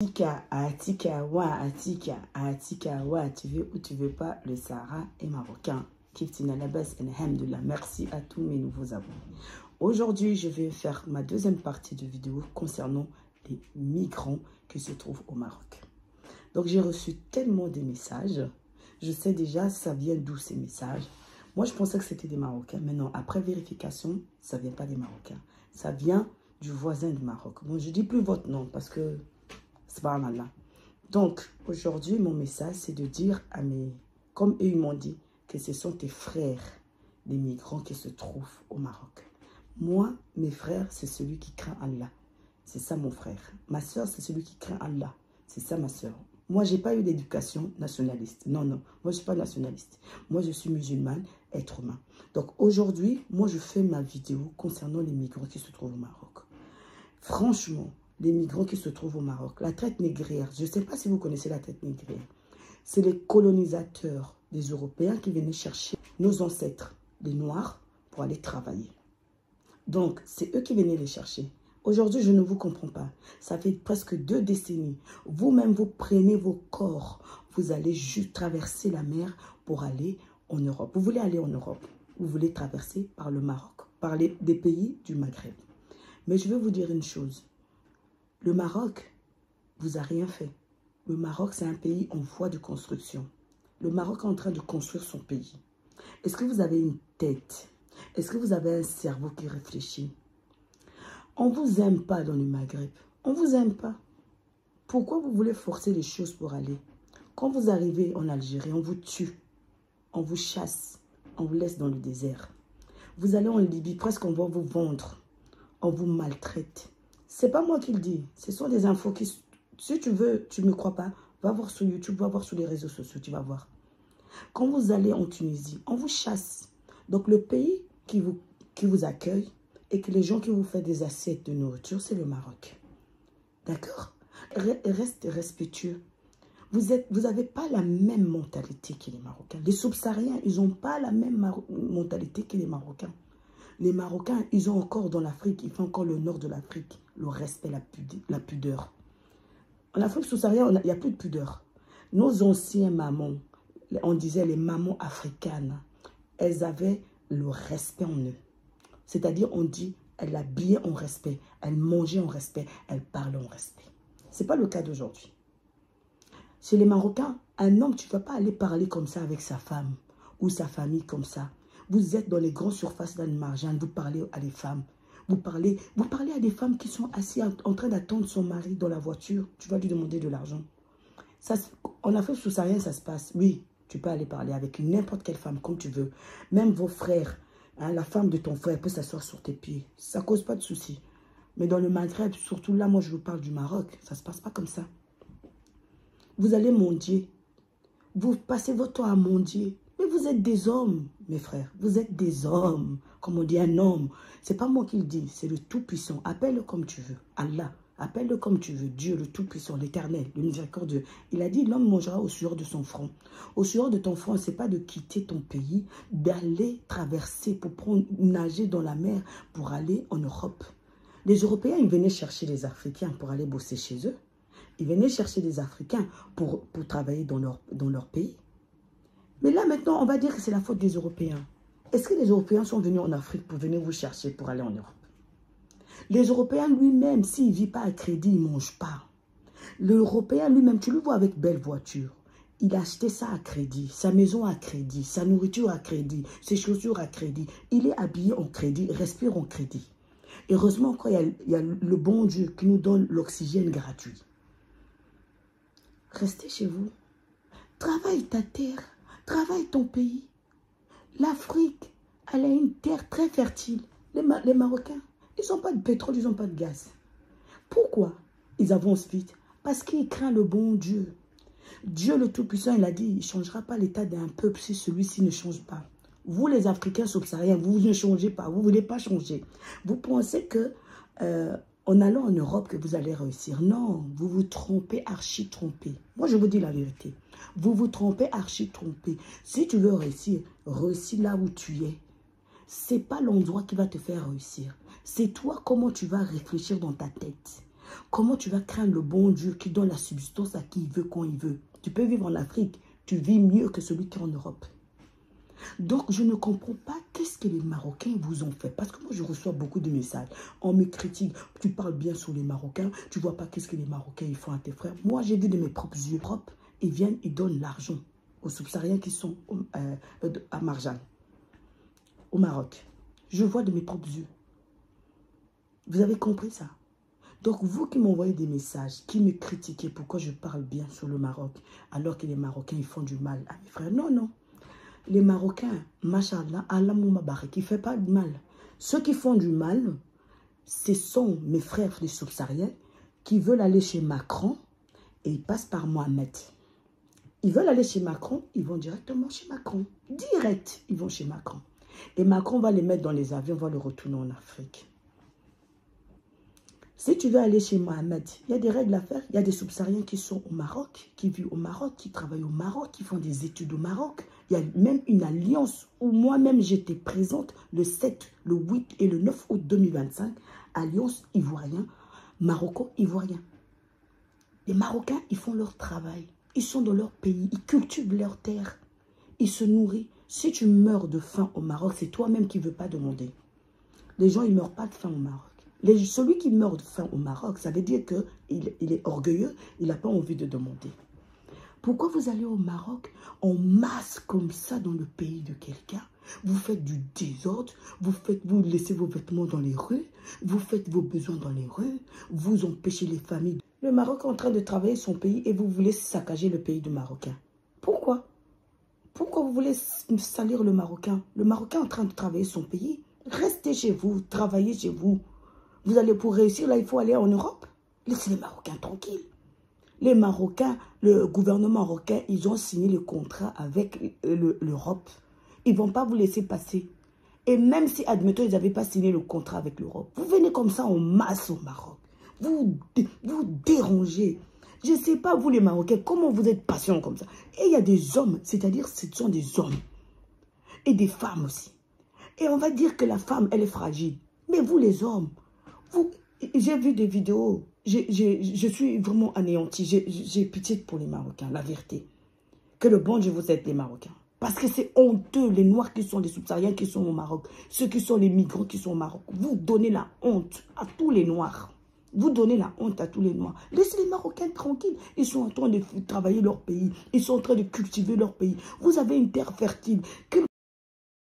Atika, wa, tu veux ou tu veux pas, le Sahara est marocain. Kiftina Labas et Alhamdulillah. Merci à tous mes nouveaux abonnés. Aujourd'hui, je vais faire ma deuxième partie de vidéo concernant les migrants qui se trouvent au Maroc. Donc, j'ai reçu tellement de messages. Je sais déjà, ça vient d'où ces messages. Moi, je pensais que c'était des Marocains. Mais non, après vérification, ça ne vient pas des Marocains. Ça vient du voisin du Maroc. Bon, je ne dis plus votre nom parce que c'est pas mal là. Donc, aujourd'hui, mon message, c'est de dire à mes... Comme eux, ils m'ont dit que ce sont tes frères, les migrants qui se trouvent au Maroc. Moi, mes frères, c'est celui qui craint Allah. C'est ça mon frère. Ma soeur, c'est celui qui craint Allah. C'est ça ma soeur. Moi, je n'ai pas eu d'éducation nationaliste. Non, non. Moi, je ne suis pas nationaliste. Moi, je suis musulmane, être humain. Donc, aujourd'hui, moi, je fais ma vidéo concernant les migrants qui se trouvent au Maroc. Franchement, les migrants qui se trouvent au Maroc, la traite négrière, je ne sais pas si vous connaissez la traite négrière. C'est les colonisateurs des Européens qui venaient chercher nos ancêtres, les Noirs, pour aller travailler. Donc, c'est eux qui venaient les chercher. Aujourd'hui, je ne vous comprends pas. Ça fait presque 2 décennies. Vous-même, vous prenez vos corps. Vous allez juste traverser la mer pour aller en Europe. Vous voulez aller en Europe. Vous voulez traverser par le Maroc, par des pays du Maghreb. Mais je veux vous dire une chose. Le Maroc vous a rien fait. Le Maroc, c'est un pays en voie de construction. Le Maroc est en train de construire son pays. Est-ce que vous avez une tête? Est-ce que vous avez un cerveau qui réfléchit? On ne vous aime pas dans le Maghreb. On ne vous aime pas. Pourquoi vous voulez forcer les choses pour aller? Quand vous arrivez en Algérie, on vous tue. On vous chasse. On vous laisse dans le désert. Vous allez en Libye, presque on va vous vendre. On vous maltraite. C'est pas moi qui le dis. Ce sont des infos qui... Si tu veux, tu ne me crois pas, va voir sur YouTube, va voir sur les réseaux sociaux, tu vas voir. Quand vous allez en Tunisie, on vous chasse. Donc le pays qui vous accueille et que les gens qui vous font des assiettes de nourriture, c'est le Maroc. D'accord? Reste respectueux. Vous n'avez pas la même mentalité que les Marocains. Les subsahariens, ils n'ont pas la même mentalité que les Marocains. Les Marocains, ils ont encore dans l'Afrique, ils font encore le nord de l'Afrique, le respect, la pudeur. En Afrique subsaharienne, il n'y a plus de pudeur. Nos anciens mamans, on disait les mamans africaines, elles avaient le respect en eux. C'est-à-dire, on dit, elles l'habillaient en respect, elles mangeaient en respect, elles parlaient en respect. Ce n'est pas le cas d'aujourd'hui. Chez les Marocains, un homme, tu ne vas pas aller parler comme ça avec sa femme ou sa famille comme ça. Vous êtes dans les grandes surfaces d'Anne-Marjane, vous parlez à des femmes. Vous parlez à des femmes qui sont assises en train d'attendre son mari dans la voiture. Tu vas lui demander de l'argent. En Afrique subsaharienne, ça se passe. Oui, tu peux aller parler avec n'importe quelle femme, comme tu veux. Même vos frères, hein, la femme de ton frère peut s'asseoir sur tes pieds. Ça ne cause pas de soucis. Mais dans le Maghreb, surtout là, moi je vous parle du Maroc, ça ne se passe pas comme ça. Vous allez mendier. Vous passez votre temps à mendier. Mais vous êtes des hommes, mes frères. Vous êtes des hommes. Comme on dit un homme. Ce n'est pas moi qui le dis. C'est le Tout-Puissant. Appelle-le comme tu veux. Allah. Appelle-le comme tu veux. Dieu, le Tout-Puissant, l'Éternel, le Miséricordieux. Il a dit, l'homme mangera au sueur de son front. Au sueur de ton front, ce n'est pas de quitter ton pays, d'aller traverser pour nager dans la mer pour aller en Europe. Les Européens, ils venaient chercher les Africains pour aller bosser chez eux. Ils venaient chercher des Africains pour travailler dans leur pays. Mais là, maintenant, on va dire que c'est la faute des Européens. Est-ce que les Européens sont venus en Afrique pour venir vous chercher pour aller en Europe? Les Européens lui-même, s'il ne vit pas à crédit, il ne mange pas. L'Européen lui-même, tu le vois avec belle voiture. Il a acheté ça à crédit, sa maison à crédit, sa nourriture à crédit, ses chaussures à crédit. Il est habillé en crédit, respire en crédit. Heureusement, quand il y a le bon Dieu qui nous donne l'oxygène gratuit. Restez chez vous. Travaille ta terre. Travaille ton pays. L'Afrique, elle a une terre très fertile. Les Marocains, ils n'ont pas de pétrole, ils n'ont pas de gaz. Pourquoi ils avancent vite? Parce qu'ils craignent le bon Dieu. Dieu le Tout-Puissant, il a dit, il ne changera pas l'état d'un peuple si celui-ci ne change pas. Vous, les Africains subsahariens, vous ne changez pas, vous ne voulez pas changer. Vous pensez que en allant en Europe que vous allez réussir. Non, vous vous trompez, archi trompé. Moi, je vous dis la vérité. Vous vous trompez, archi trompé. Si tu veux réussir, réussis là où tu es. Ce n'est pas l'endroit qui va te faire réussir. C'est toi comment tu vas réfléchir dans ta tête. Comment tu vas craindre le bon Dieu qui donne la substance à qui il veut, quand il veut? Tu peux vivre en Afrique, tu vis mieux que celui qui est en Europe. Donc, je ne comprends pas qu'est-ce que les Marocains vous ont fait. Parce que moi, je reçois beaucoup de messages. On me critique, tu parles bien sur les Marocains, tu ne vois pas qu'est-ce que les Marocains ils font à tes frères. Moi, j'ai vu de mes propres yeux. Ils viennent, ils donnent l'argent aux subsahariens qui sont à Marjane, au Maroc. Je vois de mes propres yeux. Vous avez compris ça? Donc, vous qui m'envoyez des messages, qui me critiquez pourquoi je parle bien sur le Maroc, alors que les Marocains ils font du mal à mes frères. Non, non. Les Marocains, machallah, Allah Moumabarak, qui ne fait pas de mal. Ceux qui font du mal, ce sont mes frères les subsahariens qui veulent aller chez Macron et ils passent par Mohamed. Ils veulent aller chez Macron, ils vont directement chez Macron. Direct, ils vont chez Macron. Et Macron va les mettre dans les avions, va les retourner en Afrique. Si tu veux aller chez Mohamed, il y a des règles à faire. Il y a des subsahariens qui sont au Maroc, qui vivent au Maroc, qui travaillent au Maroc, qui font des études au Maroc. Il y a même une alliance où moi-même j'étais présente le 7, le 8 et le 9 août 2025. Alliance ivoirien, maroco-ivoirien. Les Marocains, ils font leur travail. Ils sont dans leur pays, ils cultivent leur terre. Ils se nourrissent. Si tu meurs de faim au Maroc, c'est toi-même qui ne veux pas demander. Les gens, ils ne meurent pas de faim au Maroc. Celui qui meurt de faim au Maroc, ça veut dire qu'il est orgueilleux, il n'a pas envie de demander. Pourquoi vous allez au Maroc en masse comme ça dans le pays de quelqu'un? Vous faites du désordre, vous laissez vos vêtements dans les rues, vous faites vos besoins dans les rues, vous empêchez les familles. Le Maroc est en train de travailler son pays et vous voulez saccager le pays du Marocain. Pourquoi? Pourquoi vous voulez salir le Marocain? Le Marocain est en train de travailler son pays. Restez chez vous, travaillez chez vous. Vous allez pour réussir, là, il faut aller en Europe. Laissez les Marocains tranquilles. Les Marocains, le gouvernement marocain, ils ont signé le contrat avec l'Europe. Ils ne vont pas vous laisser passer. Et même si, admettons, ils n'avaient pas signé le contrat avec l'Europe, vous venez comme ça en masse au Maroc. Vous dérangez. Je ne sais pas, vous les Marocains, comment vous êtes patients comme ça. Et il y a des hommes, c'est-à-dire ce sont des hommes. Et des femmes aussi. Et on va dire que la femme, elle est fragile. Mais vous les hommes, j'ai vu des vidéos, je suis vraiment anéantie, j'ai pitié pour les Marocains, la vérité. Que le bon Dieu vous aide les Marocains. Parce que c'est honteux, les Noirs qui sont les subsahariens qui sont au Maroc, ceux qui sont les migrants qui sont au Maroc. Vous donnez la honte à tous les Noirs. Vous donnez la honte à tous les Noirs. Laissez les Marocains tranquilles. Ils sont en train de travailler leur pays. Ils sont en train de cultiver leur pays. Vous avez une terre fertile.